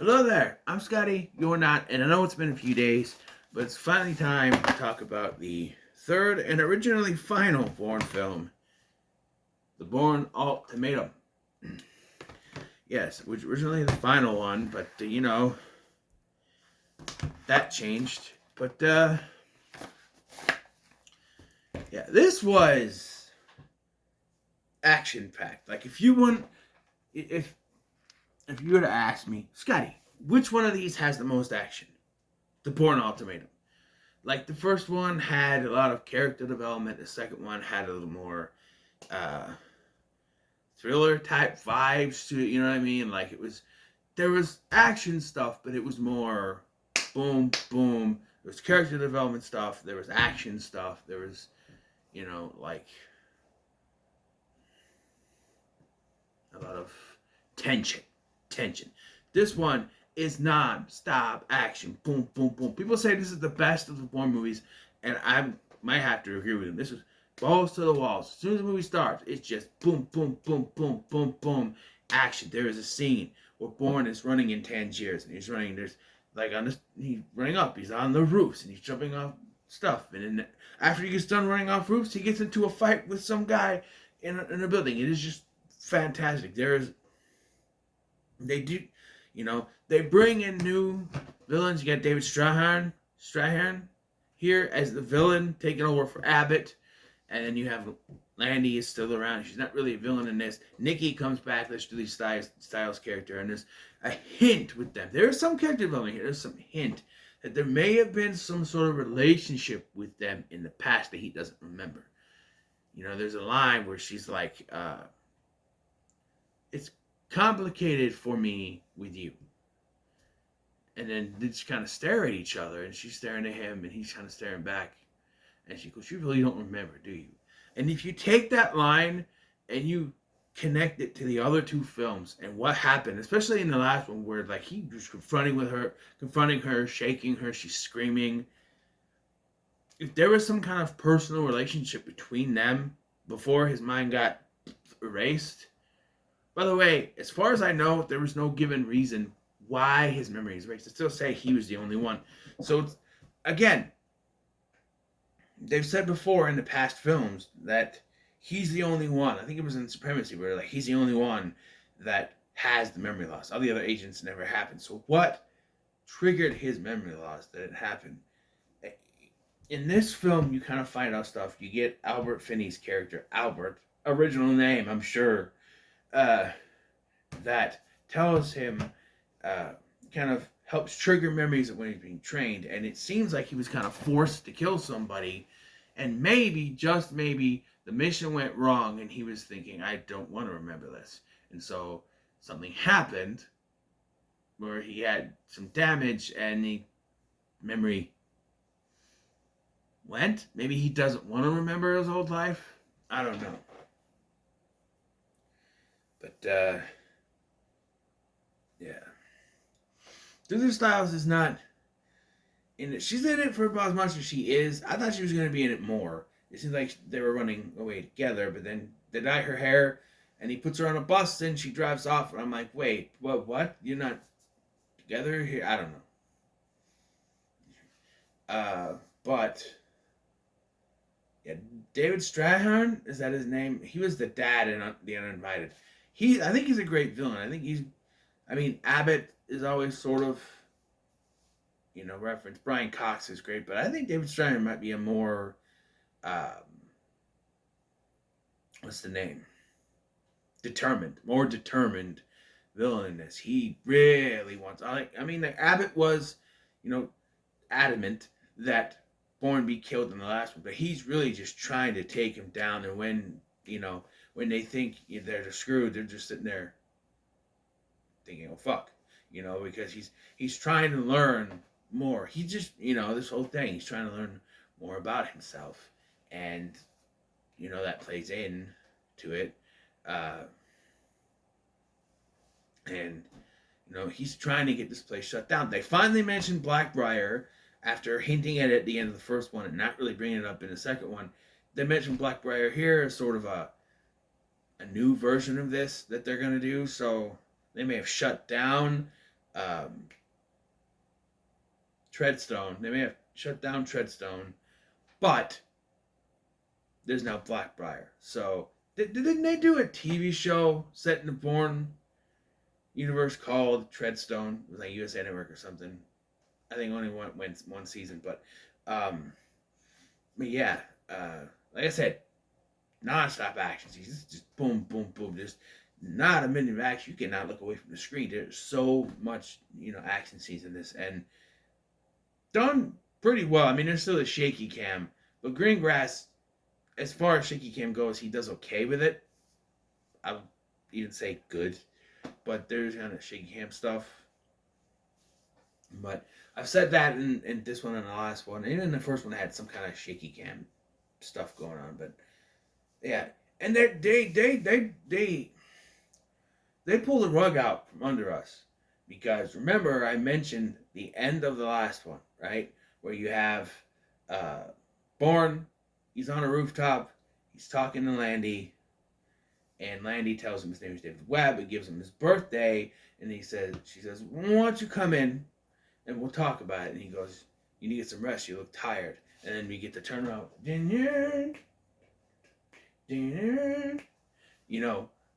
Hello there, I'm Scotty, you're not, and I know it's been a few days, but it's finally time to talk about the third and originally final Bourne film, the Bourne Ultimatum. Yes, it was originally the final one, but that changed. But yeah, this was action packed. Like if if you were to ask me, Scotty, which one of these has the most action? The Bourne Ultimatum. Like the first one had a lot of character development. The second one had a little more uh, thriller type vibes to it. You know what I mean? Like there was action stuff, but it was more boom, boom. There was character development stuff. There was action stuff. There was, like a lot of tension, tension. This one is non-stop action, boom, boom, boom. People say this is the best of the Bourne movies, and I might have to agree with them. This was balls to the walls. As soon as the movie starts, it's just boom, boom, boom, boom, boom, boom, action. There is a scene where Bourne is running in Tangiers, and he's running. There's like on this, he's running up. He's on the roofs, and he's jumping off stuff. And then after he gets done running off roofs, he gets into a fight with some guy in a building. It is just fantastic. They do, they bring in new villains. You got David Strahan here as the villain, taking over for Abbott. And then you have Landy is still around. She's not really a villain in this. Nikki comes back. Let's do these Styles character. And there's a hint with them. There's some character development here. There's some hint that there may have been some sort of relationship with them in the past that he doesn't remember. There's a line where she's like, it's complicated for me with you. And then they just kind of stare at each other, and she's staring at him, and he's kind of staring back. And she goes, "You really don't remember, do you?" And if you take that line and you connect it to the other two films and what happened, especially in the last one where like he was confronting her, shaking her, she's screaming. If there was some kind of personal relationship between them before his mind got erased. By the way, as far as I know, there was no given reason why his memory is erased. They still say he was the only one. So, again, they've said before in the past films that he's the only one. I think it was in Supremacy where like he's the only one that has the memory loss. All the other agents never happened. So what triggered his memory loss that it happened? In this film, you kind of find out stuff. You get Albert Finney's character, Albert, original name, I'm sure, that tells him, kind of helps trigger memories of when he's being trained. And it seems like he was kind of forced to kill somebody. And maybe, just maybe, the mission went wrong and he was thinking, I don't want to remember this. And so something happened where he had some damage and the memory went. Maybe he doesn't want to remember his old life. I don't know. But, yeah. Susan Styles is not in it. She's in it for about as much as she is. I thought she was going to be in it more. It seems like they were running away together, but then they dye her hair, and he puts her on a bus, and she drives off, and I'm like, wait, what? You're not together here? I don't know. But, yeah, David Strahan, is that his name? He was the dad in The Uninvited. I think he's a great villain. Abbott is always sort of, reference. Brian Cox is great, but I think David Strahan might be a more, what's the name? More determined villain in this. He really wants, Abbott was, adamant that Bourne be killed in the last one, but he's really just trying to take him down, and when they think they're screwed, they're just sitting there thinking, oh fuck, because he's trying to learn more. He just, this whole thing, he's trying to learn more about himself, and that plays in to it, and he's trying to get this place shut down. They finally mentioned Blackbriar after hinting at it at the end of the first one and not really bringing it up in the second one. They mentioned Blackbriar here as sort of a new version of this that they're going to do, so they may have shut down um, Treadstone. They may have shut down Treadstone, but there's now Blackbriar. So didn't they do a TV show set in the Bourne universe called Treadstone? It was like USA Network or something. I think only one season, um, but yeah, like I said, non-stop action scenes. Just boom, boom, boom. Just not a minute of action. You cannot look away from the screen. There's so much, action scenes in this, and done pretty well. I mean, there's still a shaky cam, but Greengrass, as far as shaky cam goes, he does okay with it. I would even say good, but there's kind of shaky cam stuff. But I've said that in this one and the last one. Even in the first one, I had some kind of shaky cam stuff going on. But yeah, and they pull the rug out from under us, because remember I mentioned the end of the last one, right? Where you have Bourne, he's on a rooftop, he's talking to Landy, and Landy tells him his name is David Webb. It gives him his birthday, and she says, why don't you come in and we'll talk about it? And he goes, you need to get some rest, you look tired. And then we get to turn around,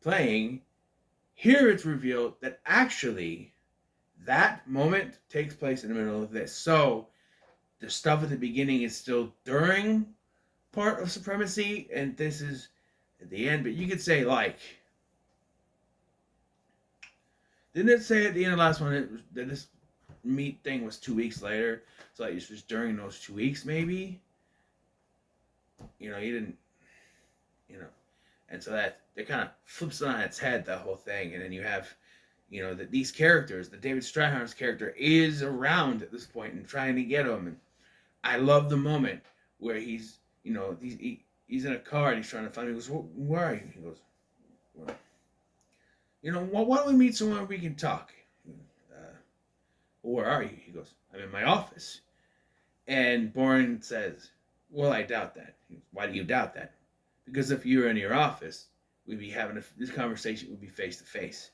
playing. Here it's revealed that actually that moment takes place in the middle of this. So the stuff at the beginning is still during part of Supremacy, and this is at the end. But you could say, like, didn't it say at the end of the last one that this meat thing was 2 weeks later? So like, it was during those 2 weeks, maybe. You didn't, and so that kind of flips it on its head, the whole thing. And then you have, that these characters, that David Strathairn's character is around at this point and trying to get him. And I love the moment where he's in a car and he's trying to find him. He goes, where are you? He goes, well, why don't we meet somewhere we can talk? Where are you? He goes, I'm in my office. And Bourne says, well, I doubt that. He goes, why do you doubt that? Because if you were in your office, we'd be having this conversation would be face to face.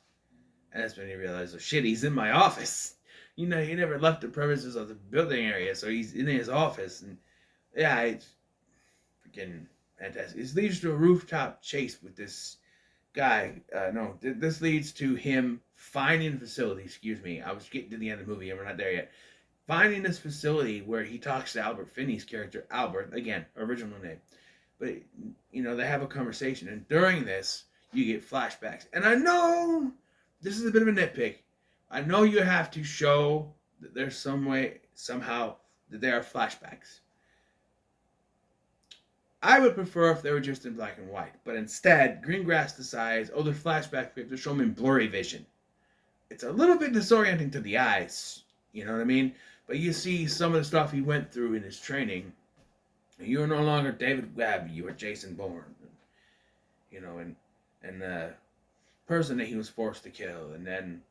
And that's when you realize, oh shit, he's in my office. He never left the premises of the building area, so he's in his office. And yeah, it's freaking fantastic. This leads to a rooftop chase with this guy. This leads to him finding a facility. Excuse me, I was getting to the end of the movie and we're not there yet. Finding this facility where he talks to Albert Finney's character, Albert, again, original name. But, they have a conversation. And during this, you get flashbacks. And I know this is a bit of a nitpick. I know you have to show that there's somehow, that there are flashbacks. I would prefer if they were just in black and white. But instead, Greengrass decides, there's flashbacks. We have to show them in blurry vision. It's a little bit disorienting to the eyes. You know what I mean? But you see some of the stuff he went through in his training. You are no longer David Webb. You are Jason Bourne. And the person that he was forced to kill. And then,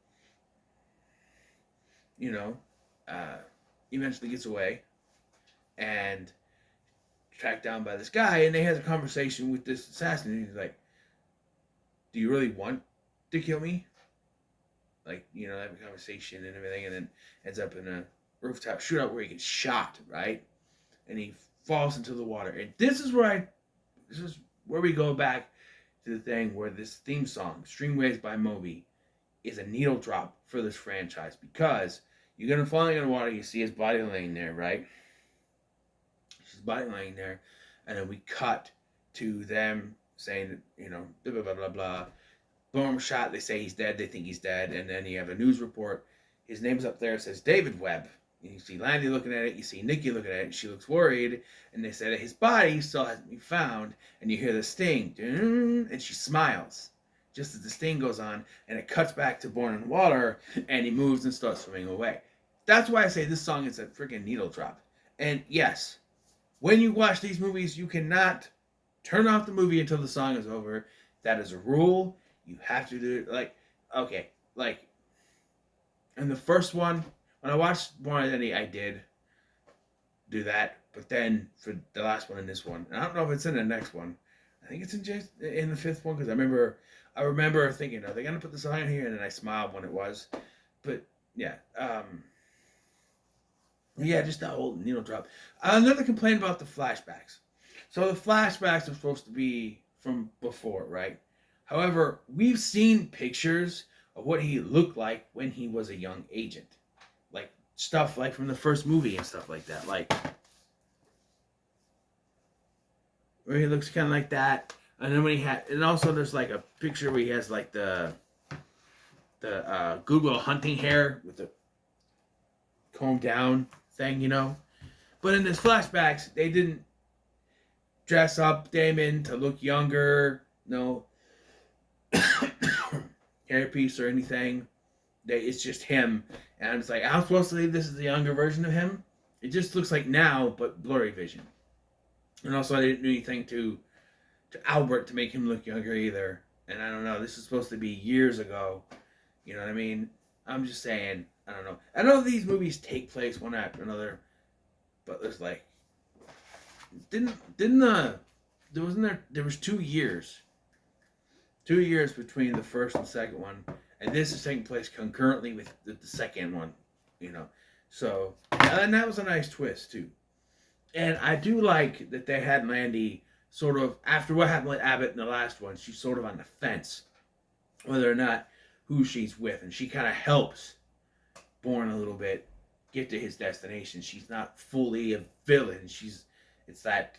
eventually gets away and tracked down by this guy. And they has a conversation with this assassin. And he's like, do you really want to kill me? Like, they have a conversation and everything. And then ends up in a rooftop shootout where he gets shot, right? And he falls into the water. And this is where we go back to the thing where this theme song, Stream Waves by Moby, is a needle drop for this franchise, because you're going to fall in the water, you see his body laying there, right? His body laying there, and then we cut to them saying, blah, blah, blah, blah, blah. Boom, shot, they say he's dead, they think he's dead, and then you have a news report. His name's up there, it says David Webb. And you see Landy looking at it, you see Nikki looking at it, and she looks worried, and they say that his body still hasn't been found, and you hear the sting, and she smiles, just as the sting goes on, and it cuts back to Bourne in the water, and he moves and starts swimming away. That's why I say this song is a freaking needle drop. And yes, when you watch these movies, you cannot turn off the movie until the song is over. That is a rule. You have to do it, in the first one, when I watched Bourne Identity, I did do that. But then for the last one and this one, and I don't know if it's in the next one. I think it's in the fifth one, because I remember thinking, are they gonna put the song in here? And then I smiled when it was. But yeah. Yeah, just that whole needle drop. Another complaint about the flashbacks. So the flashbacks are supposed to be from before, right? However, we've seen pictures of what he looked like when he was a young agent. Like stuff like from the first movie and stuff like that. Like where he looks kind of like that. And then when he had, and also there's like a picture where he has like the Google hunting hair with the comb down thing, you know. But in his flashbacks, they didn't dress up Damon to look younger, no hairpiece or anything. It's just him, and I'm just like, I'm supposed to believe this is the younger version of him. It just looks like now, but blurry vision. And also, I didn't do anything to Albert to make him look younger either. And I don't know. This is supposed to be years ago. You know what I mean? I'm just saying. I don't know. I know these movies take place one after another, but there's like, didn't there was 2 years, 2 years between the first and second one, and this is taking place concurrently with the second one. You know, so and that was a nice twist too. And I do like that they had Mandy sort of, after what happened with Abbott in the last one, she's sort of on the fence whether or not who she's with, and she kind of helps Bourne a little bit get to his destination. She's not fully a villain. It's that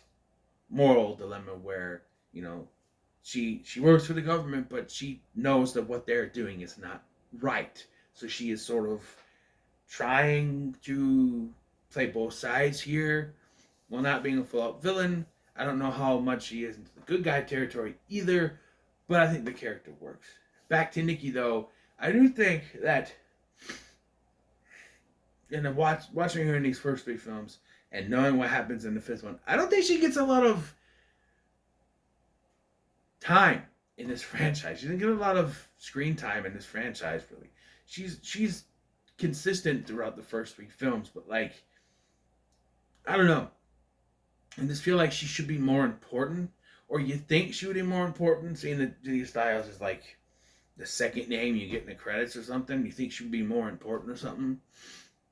moral dilemma where, you know, she works for the government, but she knows that what they're doing is not right. So she is sort of trying to play both sides here while not being a full-out villain. I don't know how much she is into the good guy territory either, but I think the character works. Back to Nikki, though, I do think that in watching her in these first 3 films and knowing what happens in the 5th one, I don't think she gets a lot of time in this franchise. She doesn't get a lot of screen time in this franchise, really. She's consistent throughout the first 3 films, but like, I don't know. I just feel like she should be more important, or you think she would be more important, seeing that Julia Stiles is like the second name you get in the credits or something. You think she would be more important or something.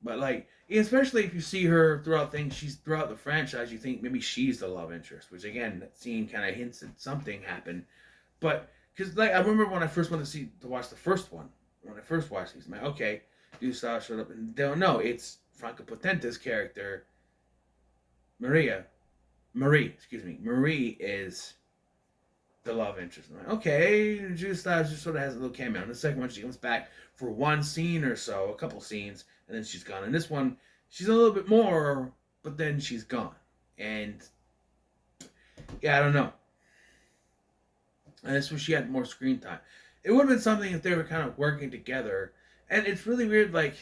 But like, especially if you see her throughout things, she's throughout the franchise, you think maybe she's the love interest, which again, that scene kind of hints that something happened. But because like, I remember when I first went to watch the first one, when I first watched these, I'm like, okay, Julia Stiles showed up, and they don't know it's Franca Potenta's character, Marie is the love interest. I'm like, okay, Julia Stiles just sort of has a little cameo. In the second one, she comes back for one scene or so, a couple scenes, and then she's gone. In this one, she's a little bit more, but then she's gone. And yeah, I don't know. And this was, she had more screen time. It would have been something if they were kind of working together. And it's really weird, like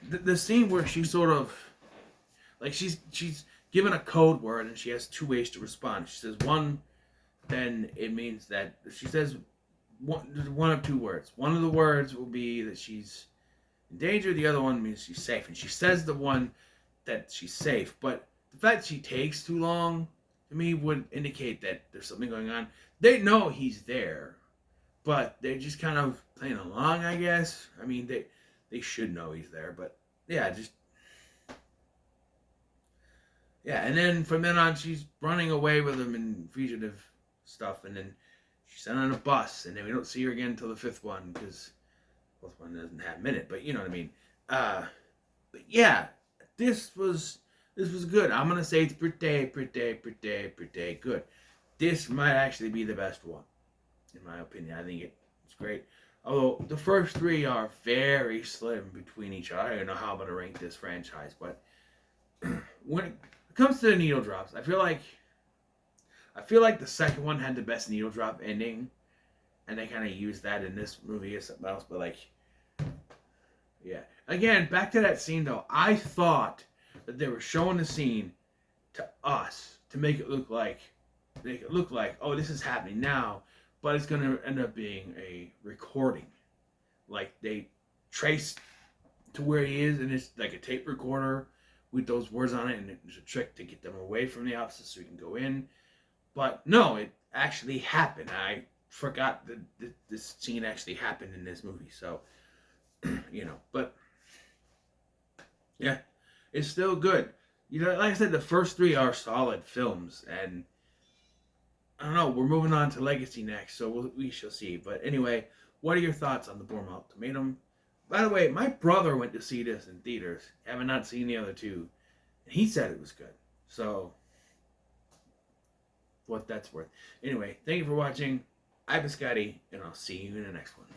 the scene where she sort of, like she's given a code word and she has 2 ways to respond. She says one, then it means that she says one of 2 words. One of the words will be that she's in danger. The other one means she's safe. And she says the one that she's safe. But the fact that she takes too long, to me, would indicate that there's something going on. They know he's there, but they're just kind of playing along, I guess. I mean, they should know he's there, but yeah, and then from then on, she's running away with him in fugitive stuff, and then she's sent on a bus, and then we don't see her again until the 5th one, because the 4th one doesn't have a minute, but you know what I mean. But yeah, this was good. I'm gonna say it's pretty good. This might actually be the best one, in my opinion. I think it's great. Although the first 3 are very slim between each other. I don't know how I'm gonna rank this franchise, but when it comes to the needle drops, I feel like the second one had the best needle drop ending, and they kind of used that in this movie or something else. But like, yeah. Again, back to that scene though. I thought that they were showing the scene to us to make it look like, oh, this is happening now, but it's going to end up being a recording. Like, they trace to where he is, and it's like a tape recorder with those words on it, and it's a trick to get them away from the offices so we can go in. But no, it actually happened. I forgot that this scene actually happened in this movie. So, But yeah, it's still good. Like I said, the first three are solid films, and I don't know. We're moving on to Legacy next, so we shall see. But anyway, what are your thoughts on the Bourne Ultimatum? By the way, my brother went to see this in theaters. Having not seen the other two, and he said it was good. So, what that's worth. Anyway, thank you for watching. I'm Scotty, and I'll see you in the next one.